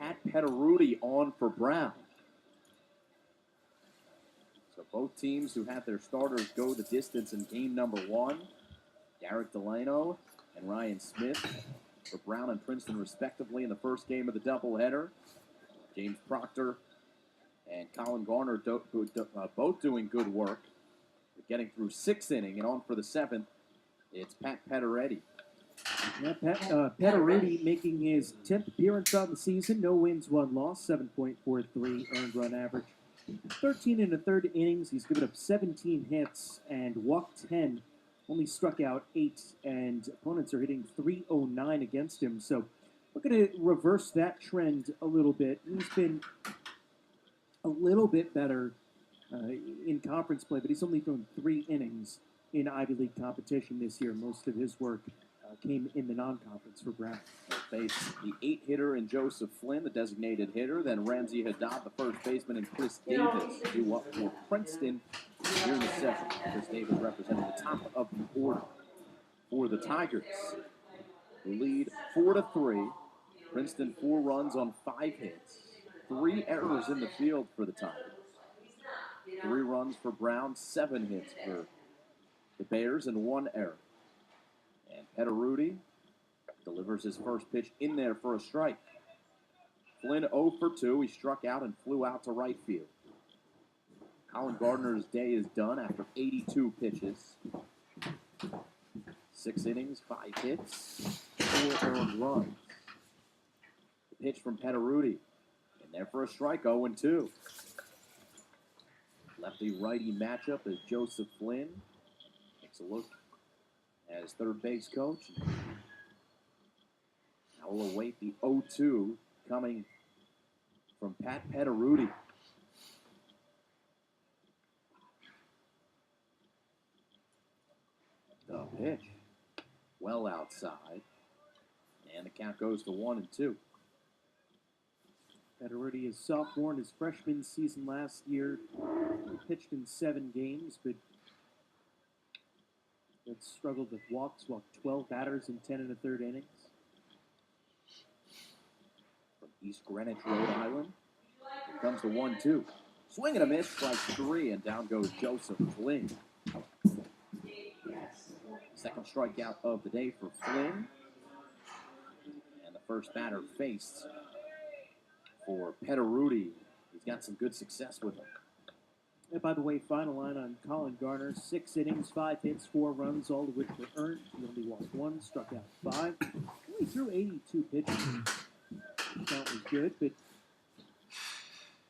Pat Petteruti on for Brown. So both teams who had their starters go the distance in game number one, Derek Delano and Ryan Smith for Brown and Princeton respectively in the first game of the doubleheader. James Proctor and Colin Garner both doing good work. Getting through 6th inning and on for the 7th, it's Pat Petteruti. Yeah, Petteruti making his 10th appearance on the season. No wins, one loss, 7.43 earned run average. 13 and a third innings. He's given up 17 hits and walked 10. Only struck out 8, and opponents are hitting .309 against him. So we're going to reverse that trend a little bit. He's been a little bit better in conference play, but he's only thrown 3 innings in Ivy League competition this year. Most of his work came in the non-conference for Brown. Face the 8-hitter in Joseph Flynn, the designated hitter. Then Ramsey Haddad, the first baseman, and Chris Davis due up for Princeton here in the 7th. Chris Davis representing the top of the order for the Tigers. The lead 4-3. Princeton 4 runs on 5 hits. 3 errors in the field for the Tigers. 3 runs for Brown, 7 hits for the Bears, and 1 error. And Petteruti delivers his first pitch in there for a strike. Flynn 0 for 2. He struck out and flew out to right field. Colin Gardner's day is done after 82 pitches. 6 innings, 5 hits, 4 earned runs. The pitch from Petteruti. In there for a strike, 0-2. Lefty-righty matchup as Joseph Flynn takes a look as third base coach. Now we'll await the 0-2 coming from Pat Petteruti. The pitch well outside, and the count goes to 1-2. Petteruti is sophomore in his freshman season last year. He pitched in 7 games, but had struggled with walked 12 batters in 10 and a third innings. From East Greenwich, Rhode Island, here comes the 1-2. Swing and a miss, strike 3, and down goes Joseph Flynn. Second strikeout of the day for Flynn. And the first batter faced for Petteruti. He's got some good success with him. And by the way, final line on Colin Garner, 6 innings, 5 hits, 4 runs, all of which were earned. He only walked 1, struck out 5. Only threw 82 pitches. The count was good, but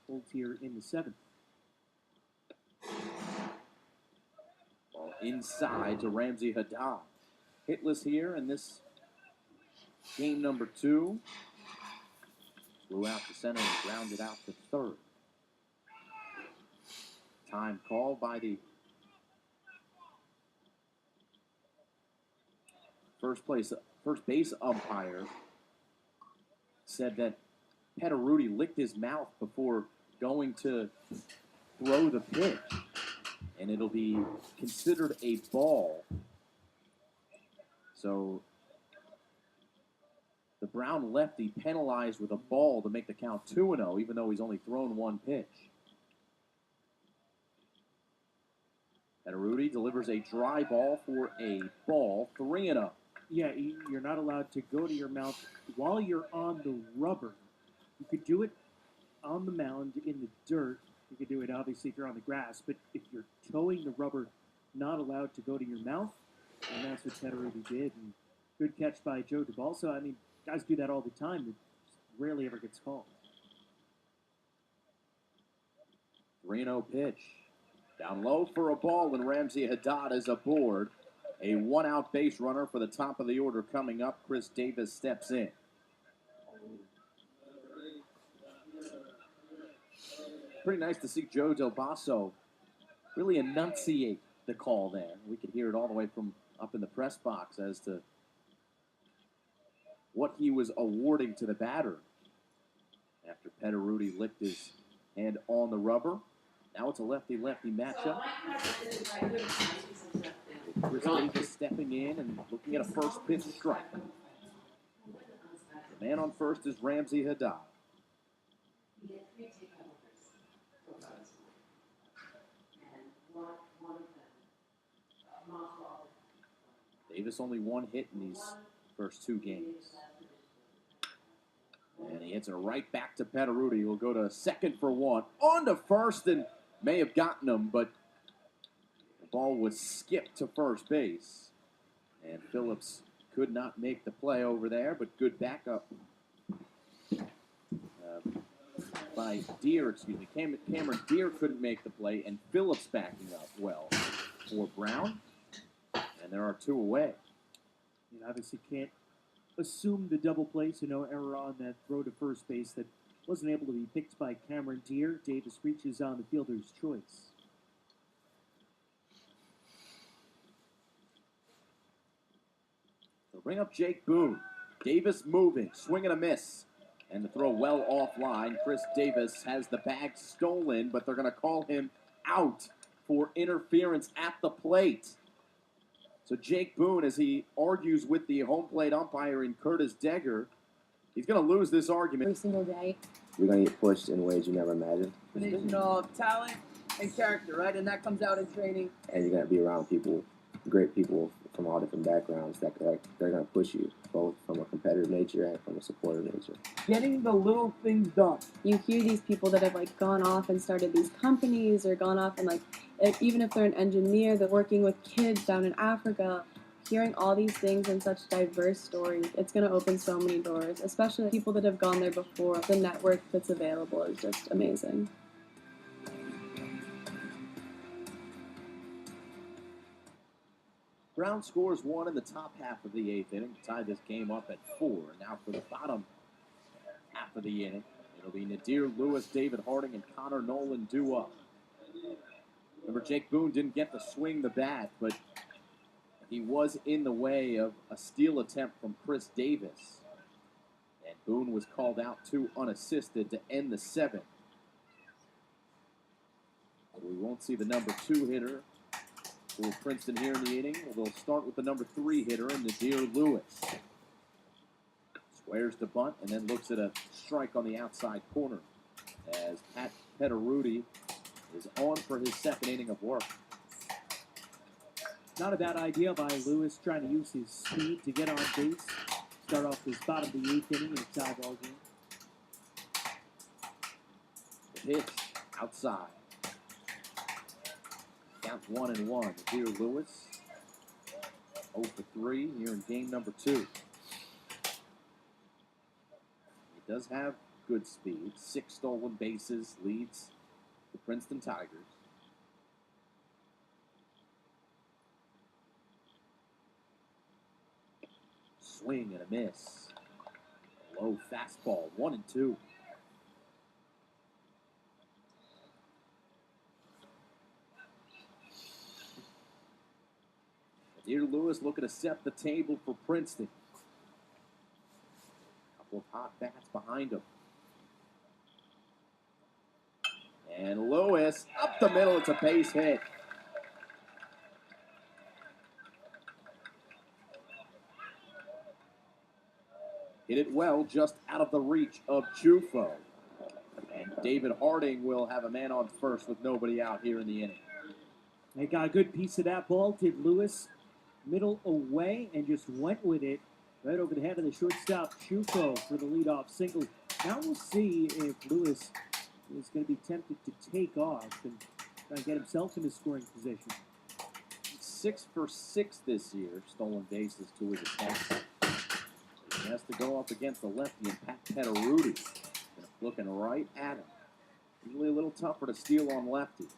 holds here in the 7th. Ball inside to Ramsey Haddad. Hitless here in this game number 2. Flew out to center and grounded out to third. Time called by the first base umpire. Said that Petteruti licked his mouth before going to throw the pitch, and it'll be considered a ball. So the Brown lefty penalized with a ball to make the count 2-0, even though he's only thrown 1 pitch. Petteruti delivers a dry ball for a ball, 3-0. Yeah, you're not allowed to go to your mouth while you're on the rubber. You could do it on the mound in the dirt. You could do it, obviously, if you're on the grass. But if you're towing the rubber, not allowed to go to your mouth. And that's what Petteruti did. And good catch by Joe DeBalso. I mean, guys do that all the time. It rarely ever gets called. 3-0 pitch. Down low for a ball when Ramsey Haddad is aboard. A 1-out base runner for the top of the order coming up. Chris Davis steps in. Pretty nice to see Joe Del Basso really enunciate the call there. We could hear it all the way from up in the press box as to what he was awarding to the batter after Petteruti licked his hand on the rubber. Now it's a lefty-lefty matchup. Chris Davis stepping in and looking at a first pitch strike. The man on first is Ramsey Haddad. Davis only one hit in these first two games. And he hits it right back to Petaruti. He'll go to second for one. On to first and may have gotten him, but the ball was skipped to first base. And Phillips could not make the play over there, but good backup by Deere, excuse me. Cameron Deere couldn't make the play, and Phillips backing up well for Brown. And there are two away. You obviously can't assume the double play, so no error on that throw to first base that wasn't able to be picked by Cameron Deere. Davis reaches on the fielder's choice. They'll bring up Jake Boone. Davis moving, swing and a miss. And the throw well offline. Chris Davis has the bag stolen, but they're going to call him out for interference at the plate. So Jake Boone, as he argues with the home plate umpire in Curtis Degger, he's going to lose this argument. Every single day. You're going to get pushed in ways you never imagined. Combination of talent and character, right? And that comes out in training. And you're going to be around people, great people from all different backgrounds that they're going to push you, both from a competitive nature and from a supportive nature. Getting the little things done. You hear these people that have gone off and started these companies or gone off and even if they're an engineer, they're working with kids down in Africa. Hearing all these things and such diverse stories, it's going to open so many doors, especially people that have gone there before. The network that's available is just amazing. Brown scores one in the top half of the eighth inning, tied this game up at 4. Now for the bottom half of the inning, it'll be Nadir Lewis, David Harding, and Connor Nolan due up. Remember, Jake Boone didn't get to swing the bat, but he was in the way of a steal attempt from Chris Davis. And Boone was called out two unassisted to end the seventh. So we won't see the number 2 hitter for Princeton here in the inning. They'll start with the number 3 hitter, Nadir Lewis. Squares the bunt and then looks at a strike on the outside corner as Pat Petaruti is on for his second inning of work. Not a bad idea by Lewis, trying to use his speed to get on base. Start off this bottom of the 8th inning in a tie ball game. The pitch outside. Count 1-1. Nadir Lewis 0 for 3 here in game number 2. He does have good speed. 6 stolen bases, leads the Princeton Tigers. Swing and a miss. Low fastball, 1-2. Nadir Lewis looking to set the table for Princeton. Couple of hot bats behind him. And Lewis up the middle, it's a base hit. Hit it well, just out of the reach of Jufo. And David Harding will have a man on first with nobody out here in the inning. They got a good piece of that ball. Did Lewis middle away and just went with it right over the head of the shortstop, Jufo, for the leadoff single. Now we'll see if Lewis is going to be tempted to take off and try to get himself into scoring position. 6 for 6 this year, stolen bases to his attempts. He has to go up against the lefty and Pat Petaruti. Looking right at him. Usually a little tougher to steal on lefties.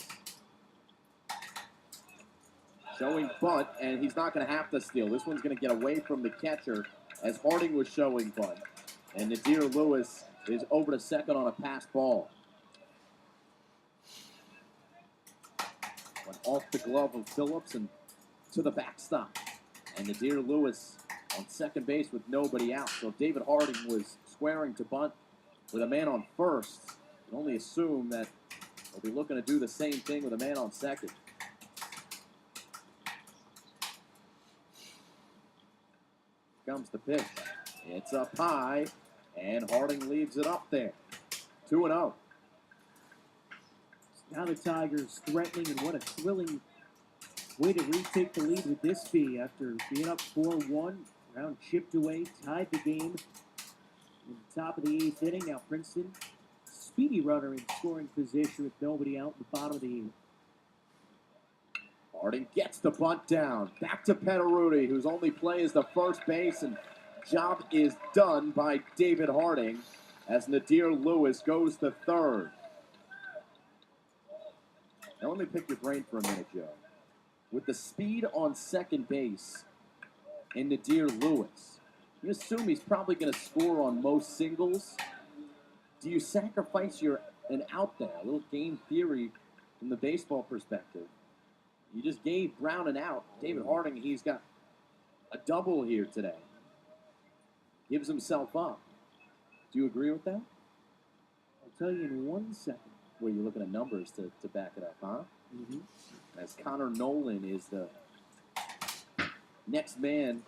Showing bunt, and he's not going to have to steal. This one's going to get away from the catcher as Harding was showing bunt. And Nadir Lewis is over to second on a pass ball. Went off the glove of Phillips and to the backstop. And Nadir Lewis on second base with nobody out. So David Harding was squaring to bunt with a man on first. You can only assume that they'll be looking to do the same thing with a man on second. Comes the pitch. It's up high, and Harding leaves it up there. 2-0. Now the Tigers threatening, and what a thrilling way to retake the lead with this be after being up 4-1. Brown chipped away, tied the game in the top of the 8th inning. Now Princeton, speedy runner in scoring position with nobody out in the bottom of the 8th. Harding gets the bunt down. Back to Petteruti, whose only play is the first base, and job is done by David Harding as Nadir Lewis goes to third. Now let me pick your brain for a minute, Joe. With the speed on second base in Nadir Lewis, you assume he's probably going to score on most singles. Do you sacrifice an out there? A little game theory from the baseball perspective. You just gave Brown an out. David Harding, he's got a double here today. Gives himself up. Do you agree with that? I'll tell you in 1 second. Well, you're looking at numbers to back it up, huh? Mm-hmm. As Connor Nolan is the next man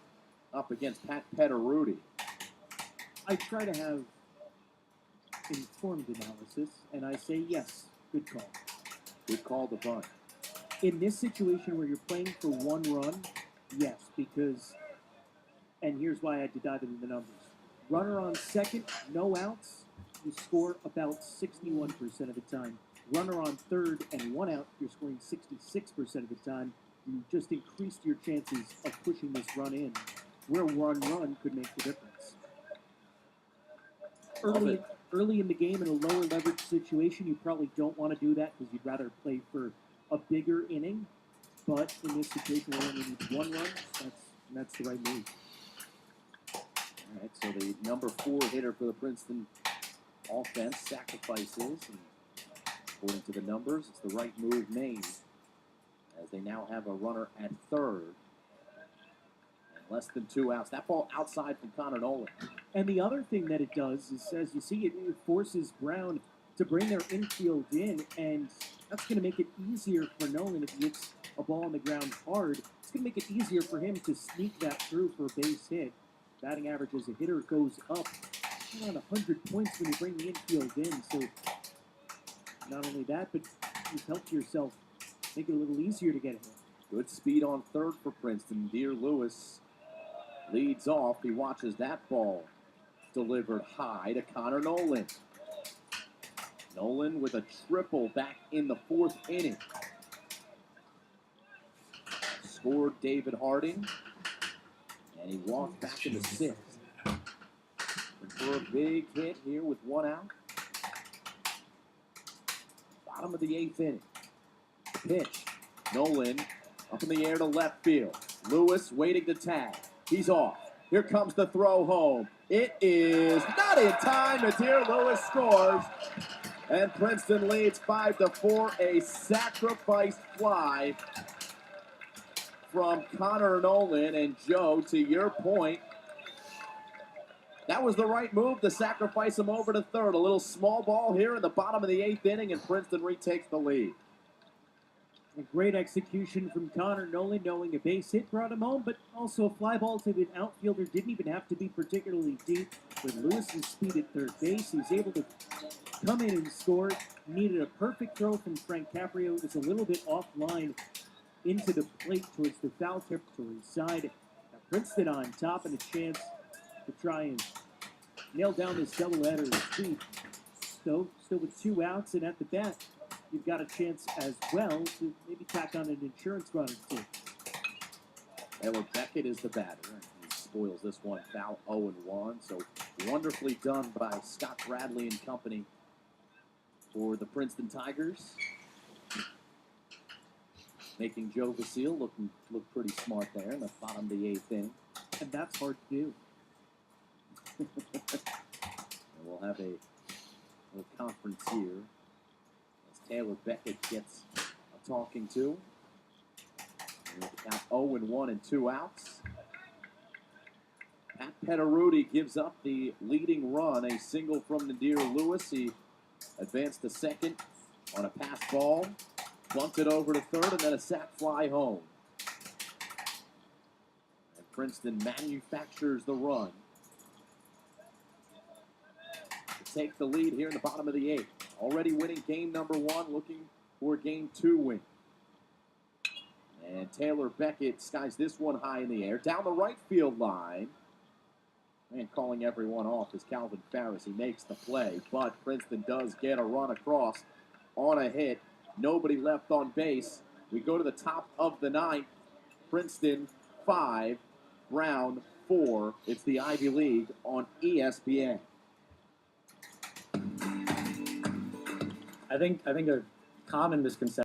up against Pat Petteruti. I try to have informed analysis, and I say yes, good call. Good call to bunt. In this situation where you're playing for 1 run, yes, because, and here's why I had to dive into the numbers. Runner on second, no outs, you score about 61% of the time. Runner on third and 1 out, you're scoring 66% of the time. You just increased your chances of pushing this run in, where 1 run could make the difference. Early in the game in a lower leverage situation, you probably don't want to do that because you'd rather play for a bigger inning. But in this situation where only needs 1 run, that's the right move. All right, so the number 4 hitter for the Princeton offense sacrifices, and according to the numbers, it's the right move made as they now have a runner at third and less than 2 outs. That ball outside from Connor Nolan. And the other thing that it does is, as you see, it forces Brown to bring their infield in, and that's going to make it easier for Nolan if he hits a ball on the ground hard. It's going to make it easier for him to sneak that through for a base hit. Batting average as a hitter goes up around 100 points when you bring the infield in. So not only that, but you've helped yourself make it a little easier to get it. Good speed on third for Princeton. Nadir Lewis leads off. He watches that ball delivered high to Connor Nolan. Nolan with a triple back in the 4th inning. Scored David Harding, and he walked back in the 6th. And for a big hit here with 1 out. Bottom of the 8th inning. Pitch. Nolan up in the air to left field. Lewis waiting to tag. He's off. Here comes the throw home. It is not in time. Nadir Lewis scores. And Princeton leads 5-4. A sacrifice fly from Connor Nolan. And Joe, to your point, that was the right move to sacrifice him over to third. A little small ball here in the bottom of the 8th inning, and Princeton retakes the lead. A great execution from Connor Nolan, knowing a base hit brought him home, but also a fly ball to an outfielder didn't even have to be particularly deep. With Lewis's speed at third base, he was able to come in and score. Needed a perfect throw from Frank Caprio. It was a little bit offline into the plate towards the foul territory side. Now Princeton on top and a chance to try and nail down this doubleheader sweep. So still with 2 outs and at the bat, you've got a chance as well to maybe tack on an insurance run or 2. Taylor Beckett is the batter. He spoils this one, foul 0-1. So wonderfully done by Scott Bradley and company for the Princeton Tigers. Making Joe Vasile look pretty smart there in the bottom of the 8th inning. And that's hard to do. And we'll have a little conference here as Taylor Beckett gets a talking to. And with the count 0-1 and 2 outs. Pat Petteruti gives up the leading run, a single from Nadir Lewis. He advanced to second on a pass ball, bunted over to third, and then a sac fly home. And Princeton manufactures the run to take the lead here in the bottom of the 8th. Already winning game number 1, looking for a Game 2 win. And Taylor Beckett skies this one high in the air. Down the right field line. And calling everyone off is Calvin Farris. He makes the play, but Princeton does get a run across on a hit. Nobody left on base. We go to the top of the ninth. Princeton 5, Brown 4. It's the Ivy League on ESPN. I think a common misconception